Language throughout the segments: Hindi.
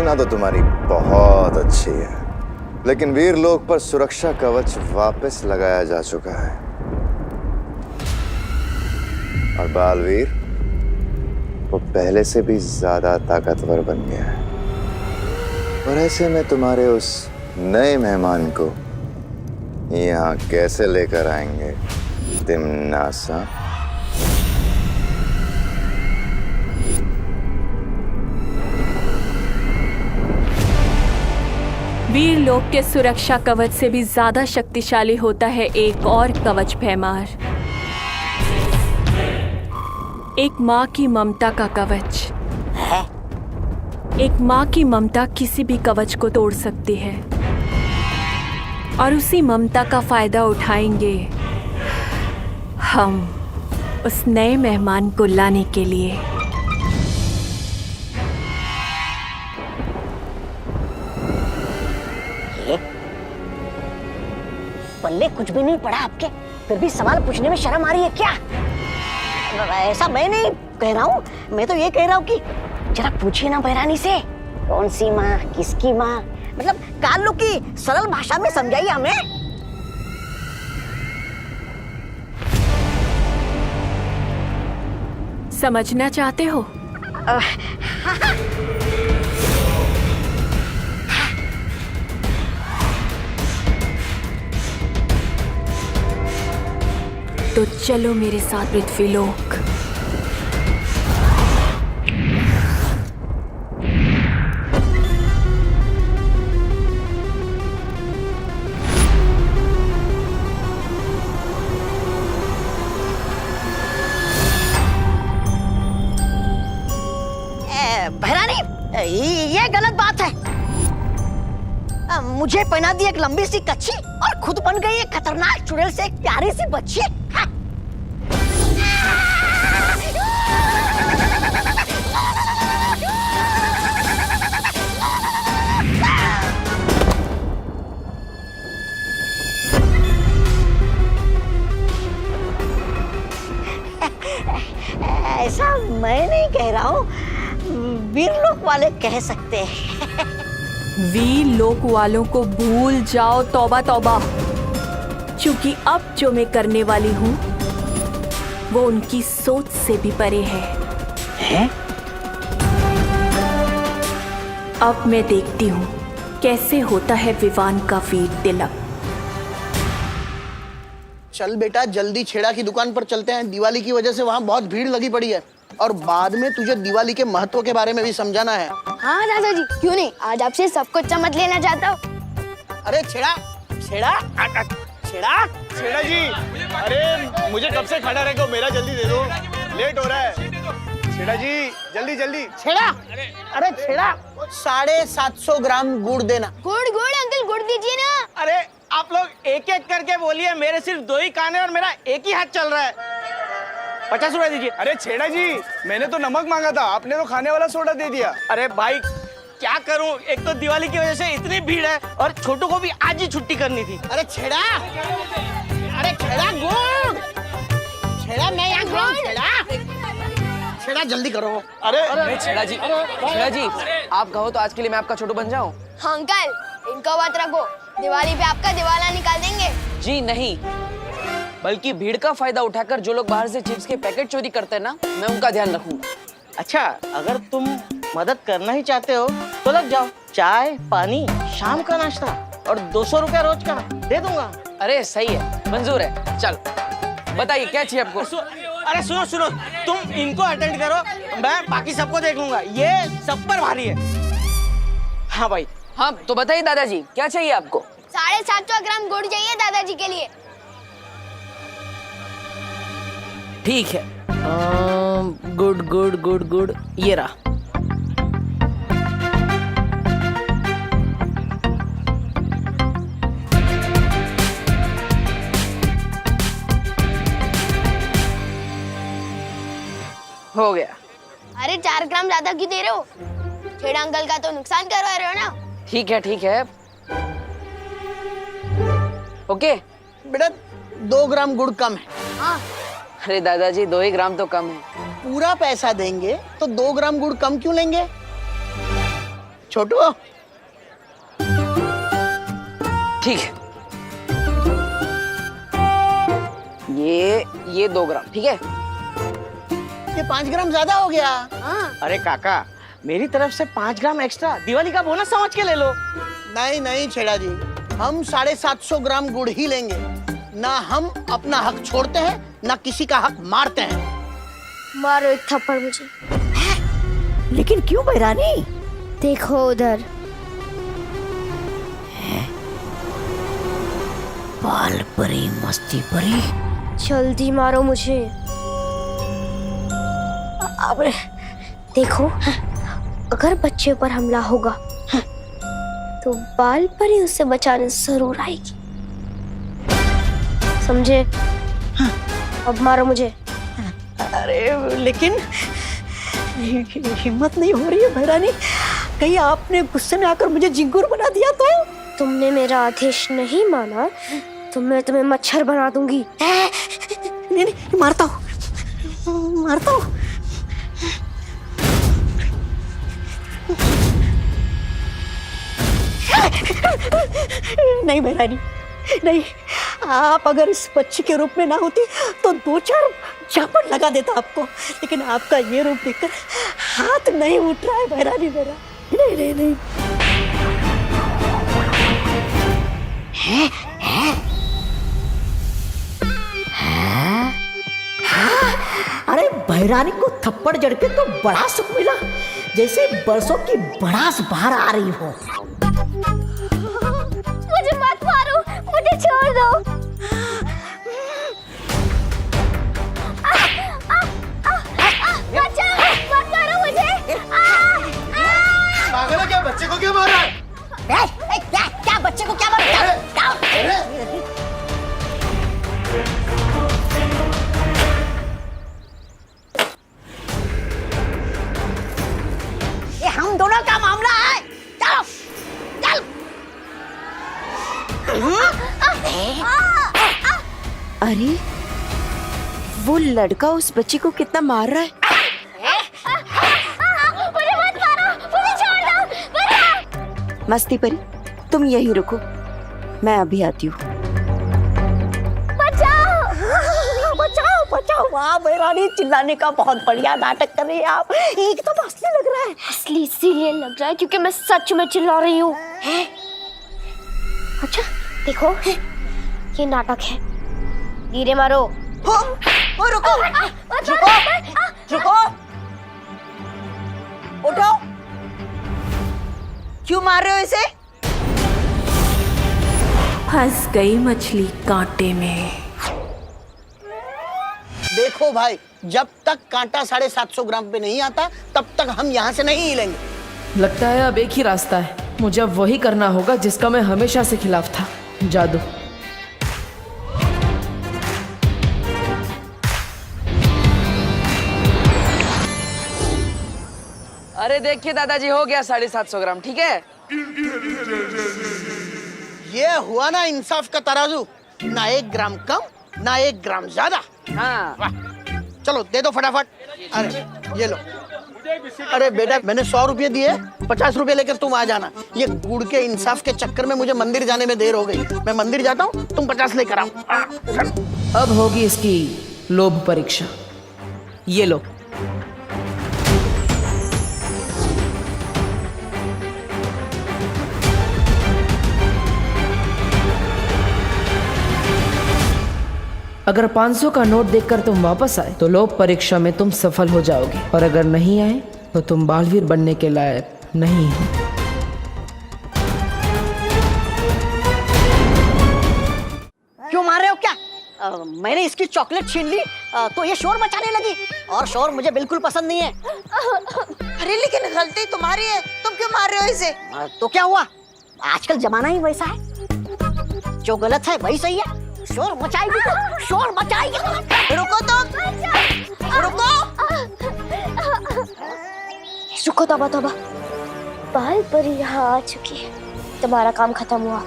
योजना तो तुम्हारी बहुत अच्छी है, लेकिन वीर लोक पर सुरक्षा कवच वापस लगाया जा चुका है और बालवीर वो पहले से भी ज्यादा ताकतवर बन गया है। और ऐसे में तुम्हारे उस नए मेहमान को यहाँ कैसे लेकर आएंगे तिमनासा? वीर लोक के सुरक्षा कवच से भी ज्यादा शक्तिशाली होता है एक और कवच भैमार, एक माँ की ममता का कवच। एक माँ की ममता किसी भी कवच को तोड़ सकती है और उसी ममता का फायदा उठाएंगे हम उस नए मेहमान को लाने के लिए। पल्ले कुछ भी नहीं पड़ा आपके, फिर भी सवाल पूछने में शर्म आ रही है क्या? ऐसा मैं नहीं कह रहा हूँ, मैं तो ये कह रहा हूँ कि जरा पूछिए ना बहरानी से, कौन सी माँ, किसकी माँ, मतलब काल्लू की सरल भाषा में समझाइए हमें। समझना चाहते हो? तो चलो मेरे साथ पृथ्वीलोक। बहरानी, ये गलत बात है। मुझे पहना दी एक लंबी सी कच्छी और खुद बन गई एक खतरनाक चुड़ैल से एक प्यारी सी बच्ची। ऐसा मैं नहीं कह रहा हूँ, वीरलोक वाले कह सकते हैं। वीर लोक वालों को भूल जाओ, तौबा तौबा, क्योंकि अब जो मैं करने वाली हूँ वो उनकी सोच से भी परे है? अब मैं देखती हूँ कैसे होता है विवान का वीर तिलक। चल बेटा, जल्दी छेड़ा की दुकान पर चलते हैं। दिवाली की वजह से वहाँ बहुत भीड़ लगी पड़ी है और बाद में तुझे दिवाली के महत्व के बारे में भी समझाना है। हाँ दादाजी, क्यों नहीं, आज आपसे सब कुछ समझ लेना चाहता हूँ। अरे छेड़ा छेड़ा छेड़ा छेड़ा जी, अरे मुझे कब से खड़ा रहेगा, मेरा जल्दी दे दो, लेट हो रहा है। छेड़ा जी जल्दी जल्दी। छेड़ा, अरे छेड़ा 750 ग्राम गुड़ देना। गुड़ गुड़ अंकल, गुड़ दीजिए ना। अरे आप लोग एक एक करके बोलिए, मेरे सिर्फ 2 ही कान है और मेरा एक ही हाथ चल रहा है। 50 रुपए दीजिए। अरे छेड़ा जी, मैंने तो नमक मांगा था, आपने तो खाने वाला सोडा दे दिया। अरे भाई क्या करूं, एक तो दिवाली की वजह से इतनी भीड़ है और छोटू को भी आज ही छुट्टी करनी थी। अरे छेड़ा, अरे छेड़ा गुड़, छेड़ा मैं यहाँ गुड़, छेड़ा जल्दी करो। अरे छेड़ा जी, आप कहो तो आज के लिए मैं आपका छोटू बन जाऊं? हाँ अंकल, इनको बात रखो, दिवाली पे आपका दिवाला निकाल देंगे। जी नहीं, बल्कि भीड़ का फायदा उठाकर जो लोग बाहर से चिप्स के पैकेट चोरी करते हैं ना, मैं उनका ध्यान रखूंगा। अच्छा, अगर तुम मदद करना ही चाहते हो तो लग जाओ। चाय, पानी, शाम का नाश्ता और 200 रुपया रोज का दे दूंगा। अरे सही है, मंजूर है। चल बताइए क्या चाहिए आपको? अरे सुनो सुनो, तुम इनको अटेंड करो, मैं बाकी सबको देख लूंगा, ये सब पर भारी है। हाँ भाई। हाँ तो बताइए दादाजी, क्या चाहिए आपको? 750 ग्राम गुड़ चाहिए दादाजी के लिए। ठीक है, गुड गुड गुड गुड, ये रहा। हो गया। अरे 4 ग्राम ज्यादा क्यों दे रहे हो? छेड़ा अंकल का तो नुकसान करवा रहे हो ना। ठीक है। ओके बेटा 2 ग्राम गुड़ कम है। हाँ। अरे दादाजी 2 ही ग्राम तो कम है। पूरा पैसा देंगे तो 2 ग्राम गुड़ कम क्यों लेंगे? छोटू ठीक है, ये 2 ग्राम, ठीक है। ये 5 ग्राम ज्यादा हो गया। अरे काका, मेरी तरफ से 5 ग्राम एक्स्ट्रा दिवाली का बोनस समझ के ले लो। नहीं नहीं छेड़ा जी, हम 750 ग्राम गुड़ ही लेंगे। ना हम अपना हक छोड़ते हैं, ना किसी का हक मारते हैं। मारो एक थप्पड़ मुझे। लेकिन क्यों बैरानी? देखो उधर। बाल परी मस्ती परी। जल्दी मारो मुझे। अब देखो, अगर बच्चे पर हमला होगा तो बाल परी उसे बचाने जरूर आएगी, समझे? अब मारो मुझे। अरे लेकिन हिम्मत नहीं हो रही है बैरानी, कहीं आपने गुस्से में आकर मुझे झिंगुर बना दिया तो? तुमने मेरा आदेश नहीं माना तो मैं तुम्हें मच्छर बना दूंगी। नहीं नहीं, मारता हूँ, मारता हूँ। नहीं बैरानी, नहीं, आप अगर इस बच्ची के रूप में ना होती तो 2-4 झापड़ लगा देता आपको, लेकिन आपका ये रूप देखकर हाथ नहीं उठ रहा है बैरानी मेरा। नहीं नहीं नहीं। अरे बैरानी को थप्पड़ जड़ के तो बड़ा सुख मिला, जैसे बरसों की भड़ास बाहर आ रही हो। मुझे मत मारो, मुझे छोड़ दो। बचाओ, मत मारो मुझे। पागल है क्या? बच्चे को क्यों मार रहा है? क्या बच्चे को क्या मारा? ये हम दोनों का मामला है। चलो चल। अरे वो लड़का उस बच्ची को कितना मार रहा है। मुझे मत मारो, मुझे छोड़ दो। मस्ती परी, तुम यहीं रुको, मैं अभी आती हूँ। बचाओ बचाओ। वाह बैरानी, चिल्लाने का बहुत बढ़िया नाटक कर रही है आप, एकदम असली लग रहा है। असली इसीलिए लग रहा है क्योंकि मैं सच में चिल्ला रही हूँ। अच्छा देखो, ये नाटक है। धीरे मारो। रुको रुको रुको, उठो। क्यों मार रहे हो इसे? फंस गई मछली कांटे में। देखो भाई, जब तक कांटा 750 ग्राम पे नहीं आता तब तक हम यहाँ से नहीं हिलेंगे। लगता है अब एक ही रास्ता है, मुझे अब वही करना होगा जिसका मैं हमेशा से खिलाफ था, जादू। अरे देखिए दादाजी, हो गया 750 ग्राम, ठीक है। ये हुआ ना इंसाफ का तराजू, ना 1 ग्राम कम ना 1 ग्राम ज्यादा। हाँ वाह, चलो दे दो फटाफट। अरे ये लो। अरे बेटा, मैंने 100 रुपये दिए, 50 रुपये लेकर तुम आ जाना। ये गुड़ के इंसाफ के चक्कर में मुझे मंदिर जाने में देर हो गई। मैं मंदिर जाता हूँ, तुम 50 लेकर आओ। अब होगी इसकी लोभ परीक्षा। ये लो। अगर 500 का नोट देखकर तुम वापस आए तो लोभ परीक्षा में तुम सफल हो जाओगे, और अगर नहीं आए तो तुम बालवीर बनने के लायक नहीं हो। क्यों मार रहे हो क्या? मैंने इसकी चॉकलेट छीन ली तो ये शोर मचाने लगी, और शोर मुझे बिल्कुल पसंद नहीं है। अरे लेकिन गलती तुम्हारी है, तुम क्यों मार रहे हो इसे? तो क्या हुआ, आजकल जमाना ही वैसा है, जो गलत है वही सही है। शोर मचाएगी तो शोर मचाएगी। रुको तुम, रुको। रुको, तौबा तौबा, बाल परी यहाँ आ चुकी है, तुम्हारा काम खत्म हुआ।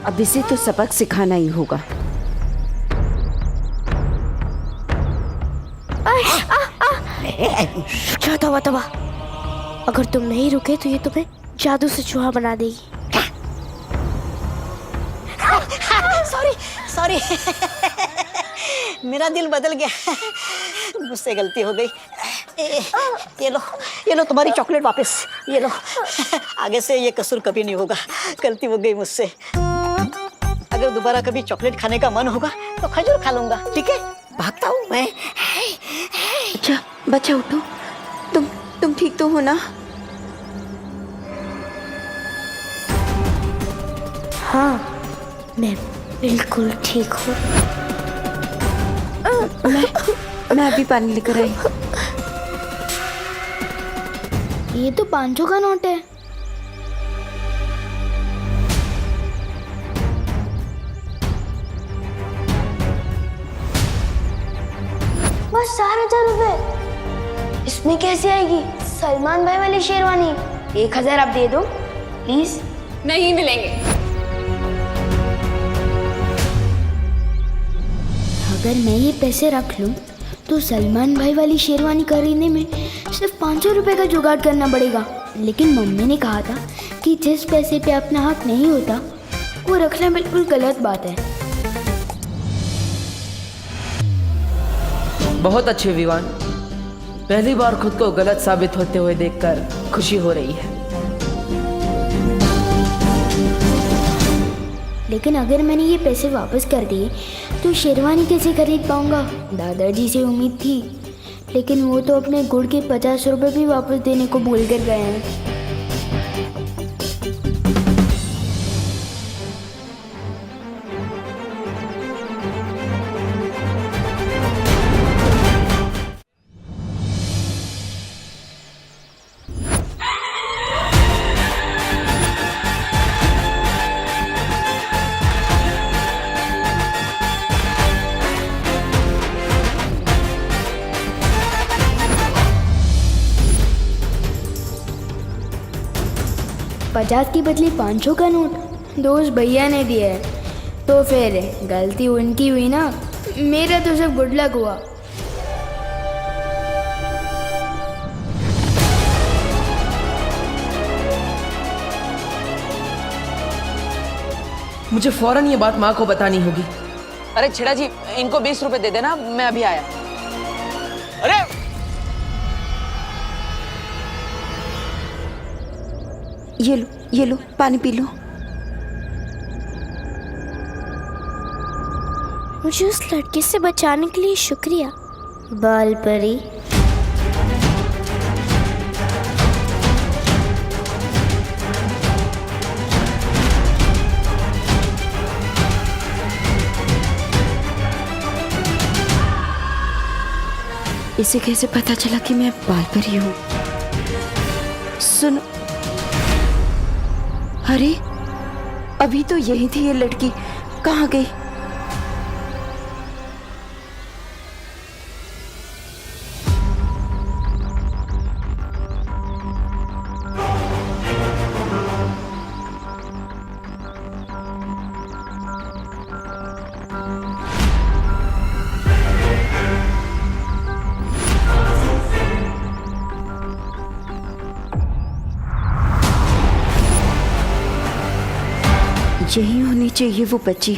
अब इसे तो सबक सिखाना ही होगा। तौबा तौबा, अगर तुम नहीं रुके तो ये तुम्हें जादू से चूहा बना देगी। सॉरी सॉरी मेरा दिल बदल गया, मुझसे गलती हो गई। ये लो तुम्हारी चॉकलेट वापस, ये लो। आगे से ये कसूर कभी नहीं होगा, गलती हो गई मुझसे। अगर दोबारा कभी चॉकलेट खाने का मन होगा तो खजूर खा लूंगा, ठीक है? भागता हूँ मैं। अच्छा बच्चा उठो, तुम ठीक तो हो ना? हाँ मैं बिल्कुल ठीक हूँ। मैं अभी पानी लेकर आई। ये तो 500 का नोट है। बस 4,000 रुपए। इसमें कैसे आएगी सलमान भाई वाली शेरवानी? 1,000 आप दे दो प्लीज। नहीं मिलेंगे। अगर मैं ये पैसे रख लूं तो सलमान भाई वाली शेरवानी खरीदने में सिर्फ 500 रुपए का जुगाड़ करना पड़ेगा। लेकिन मम्मी ने कहा था कि जिस पैसे पे अपना हक नहीं होता वो रखना बिल्कुल गलत बात है। बहुत अच्छे विवान, पहली बार खुद को गलत साबित होते हुए देखकर खुशी हो रही है। लेकिन अगर मैंने ये पैसे वापस कर दिए तो शेरवानी कैसे खरीद पाऊंगा? दादाजी से उम्मीद थी, लेकिन वो तो अपने गुड़ के 50 रुपए भी वापस देने को भूल कर गए हैं। पचास की बदले 500 का नोट दोस्त भैया ने दिया है, तो फिर गलती उनकी हुई ना, मेरा तो सब गुड लक हुआ। मुझे फौरन ये बात माँ को बतानी होगी। अरे छेड़ा जी, इनको 20 रुपए दे देना, मैं अभी आया। अरे ये लो पानी पी लो। मुझे उस लड़के से बचाने के लिए शुक्रिया बाल परी। इसे कैसे पता चला कि मैं बाल परी हूँ? सुनो, अरे अभी तो यही थी ये लड़की, कहाँ गई? यही होनी चाहिए वो बच्ची,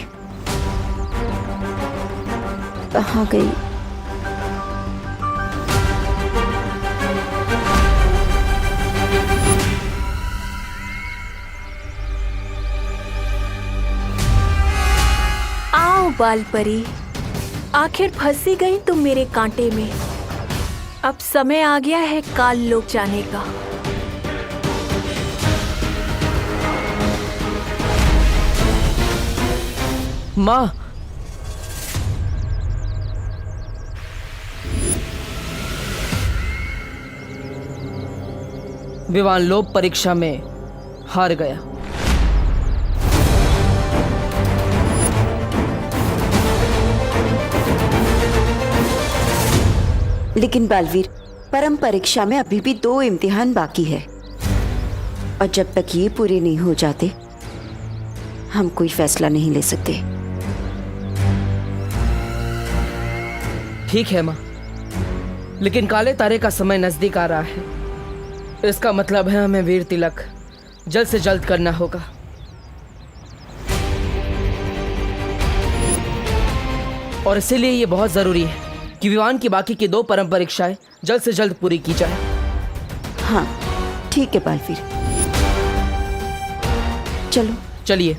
कहाँ गई? आओ बाल परी, आखिर फंसी गई तुम मेरे कांटे में। अब समय आ गया है काल लोक जाने का। माँ, विवान लोक परीक्षा में हार गया। लेकिन बालवीर, परम परीक्षा में अभी भी 2 इम्तिहान बाकी है, और जब तक ये पूरे नहीं हो जाते हम कोई फैसला नहीं ले सकते। ठीक है माँ, लेकिन काले तारे का समय नजदीक आ रहा है। इसका मतलब है हमें वीर तिलक जल्द से जल्द करना होगा। और इसीलिए ये बहुत जरूरी है कि विवान की बाकी की 2 परम परीक्षाएं जल्द से जल्द पूरी की जाए। हाँ ठीक है बालवीर, चलो। चलिए।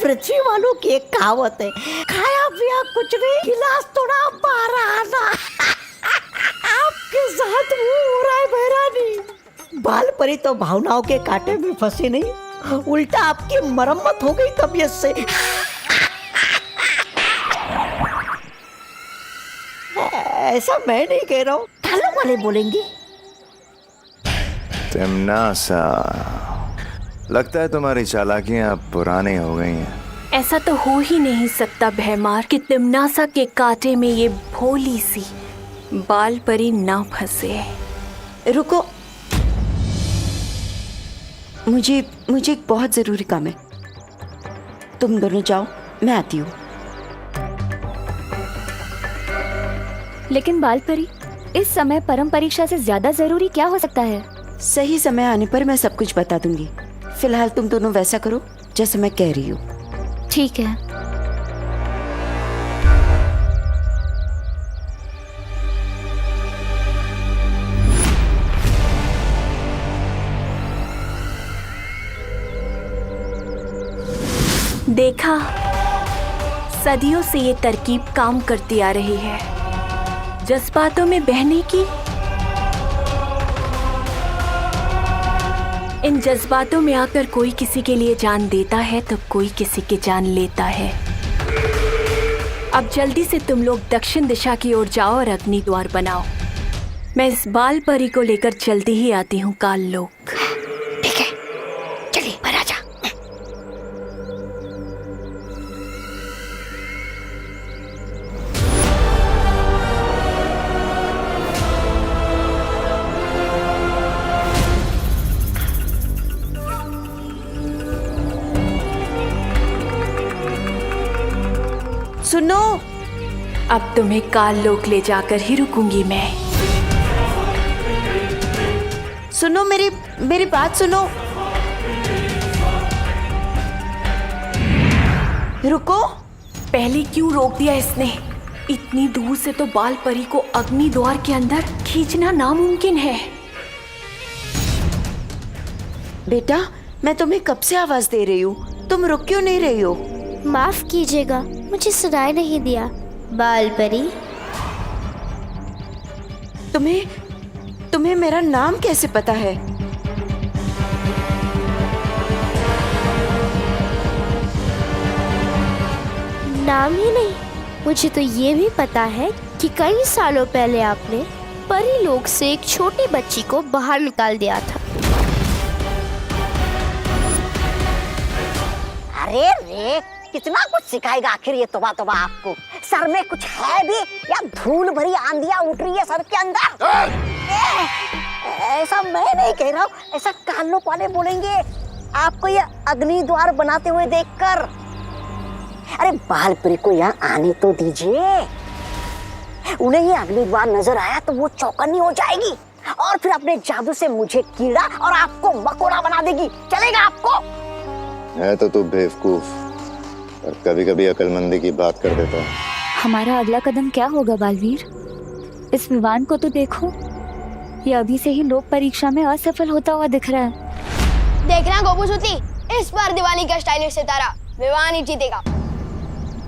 पृथ्वी वालों की एक कहावत है, खाया पिया कुछ नहीं, गिलास तोड़ा बारह आना। आपके साथ वो हो रहा है बहरानी। बाल परी तो भावनाओं के कांटे में फंसी नहीं, उल्टा आपकी मरम्मत हो गई तबीयत से। ऐसा मैं नहीं कह रहा हूँ, कालों वाले बोलेंगे। तिमनासा, लगता है तुम्हारी चालाकियां अब पुरानी हो गई हैं। ऐसा तो हो ही नहीं सकता भैमार कि तिमनासा के कांटे में ये भोली सी बाल परी ना फंसे। रुको, मुझे एक बहुत जरूरी काम है। तुम दोनों जाओ, मैं आती हूँ। लेकिन बाल परी, इस समय परम परीक्षा से ज्यादा जरूरी क्या हो सकता है? सही समय आने पर मैं सब कुछ बता दूंगी। फिलहाल तुम दोनों वैसा करो जैसे मैं कह रही हूँ। ठीक है। देखा, सदियों से ये तरकीब काम करती आ रही है। जज्बातों में बहने की, इन जज्बातों में आकर कोई किसी के लिए जान देता है तो कोई किसी की जान लेता है। अब जल्दी से तुम लोग दक्षिण दिशा की ओर जाओ और अग्नि द्वार बनाओ। मैं इस बाल परी को लेकर जल्दी ही आती हूँ काल लोक। ठीक है, चलिए महाराजा। सुनो, अब तुम्हें काल लोक ले जाकर ही रुकूंगी मैं। सुनो, मेरी बात सुनो। रुको। पहले क्यों रोक दिया इसने? इतनी दूर से तो बाल परी को अग्नि द्वार के अंदर खींचना नामुमकिन है। बेटा, मैं तुम्हें कब से आवाज दे रही हूँ, तुम रुक क्यों नहीं रही हो? माफ कीजिएगा, मुझे सुनाई नहीं दिया। बाल परी, तुम्हें मेरा नाम कैसे पता है? नाम ही नहीं, मुझे तो ये भी पता है कि कई सालों पहले आपने परी लोक से एक छोटी बच्ची को बाहर निकाल दिया था। अरे रे, कितना कुछ सिखाएगा आखिर ये तोबा तोबा आपको। सर में कुछ है भी या धूल भरी आंधियां उठ रही है सर के अंदर? ऐसा मैं नहीं कह रहा हूँ, ऐसा कान लोग वाले बोलेंगे आपको ये अग्नि द्वार बनाते हुए देखकर। अरे बाल परी को यहाँ आने तो दीजिए, उन्हें ये अग्नि द्वार नजर आया तो वो चौकन्नी हो जाएगी और फिर अपने जादू से मुझे कीड़ा और आपको मकोड़ा बना देगी। चलेगा आपको? है तो तू बेवकूफ, और कभी कभी अकलमंदी की बात कर देता है। हमारा अगला कदम क्या होगा बालवीर? इस विवान को तो देखो, ये अभी से ही लोक परीक्षा में असफल होता हुआ दिख रहा है। देखना गोपूसुती, इस बार दिवाली का स्टाइलिश सितारा विवान ही जीतेगा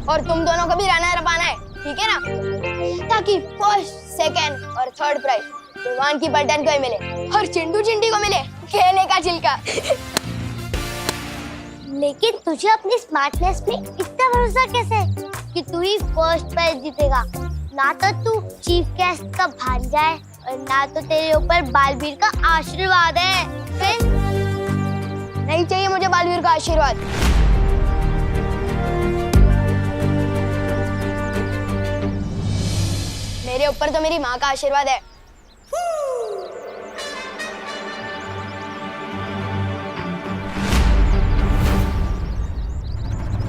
और तुम दोनों को भी रनर अप आना है, ठीक है ना? ताकि फर्स्ट, सेकंड और थर्ड प्राइज विवान की बटन को ही मिले और चिंटू चिंटी को मिले खेलने का छिलका। लेकिन तुझे अपनी स्मार्टनेस पे इतना भरोसा कैसे है कि तू ही फर्स्ट प्राइज जीतेगा? ना तो तू चीफ गेस्ट का भांजा है और ना तो तेरे ऊपर बालवीर का आशीर्वाद है। फिर नहीं चाहिए मुझे बालवीर का आशीर्वाद। मेरे ऊपर तो मेरी माँ का आशीर्वाद है।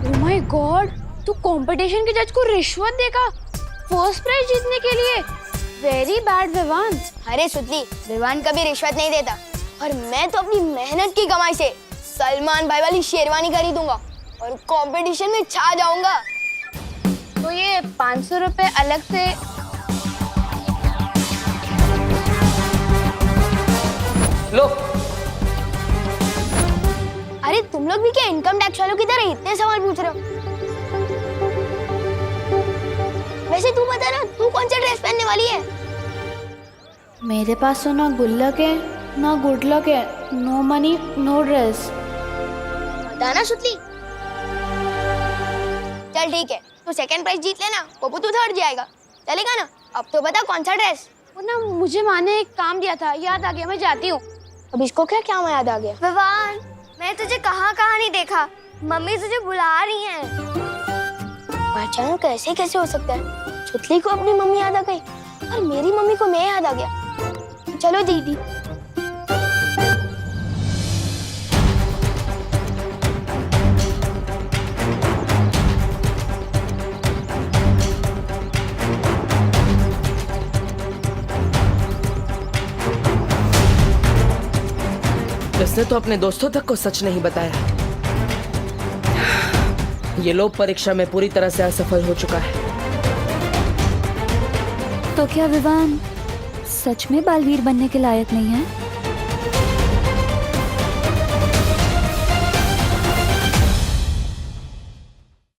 ओह माय गॉड, तू कंपटीशन के जज को रिश्वत देगा फर्स्ट प्राइज जीतने के लिए? Very bad Vivaan. अरे सुतली, विवान कभी रिश्वत नहीं देता और मैं तो अपनी मेहनत की कमाई से सलमान भाई वाली शेरवानी खरीदूंगा और कंपटीशन में छा जाऊंगा। तो ये 500 रुपए अलग से। लो। अरे तुम लोग भी क्या इनकम टैक्स वालों की तरह इतने सवाल पूछ रहे हो? वैसे तू बता ना, तू कौन सा ड्रेस पहनने वाली है? मेरे पास तो ना गुल्लक है ना गुड लक है, नो मनी नो ड्रेस। बताना सुतली। चल ठीक है, तू सेकंड प्राइज जीत लेना, पप्पू तू थर्ड जाएगा, चलेगा ना? अब तो बता कौन सा ड्रेस? वो ना मुझे माँ ने एक काम दिया था, याद आ गया, मैं जाती हूँ। अब इसको क्या क्या याद आ गया? विवान, मैं तुझे कहाँ नहीं देखा, मम्मी तुझे बुला रही हैं। अचानक कैसे कैसे हो सकता है? सुतली को अपनी मम्मी याद आ गई और मेरी मम्मी को मैं याद आ गया। चलो दीदी। इसने तो अपने दोस्तों तक को सच नहीं बताया। ये लोग परीक्षा में पूरी तरह से असफल हो चुका है। तो क्या विवान सच में बालवीर बनने के लायक नहीं है?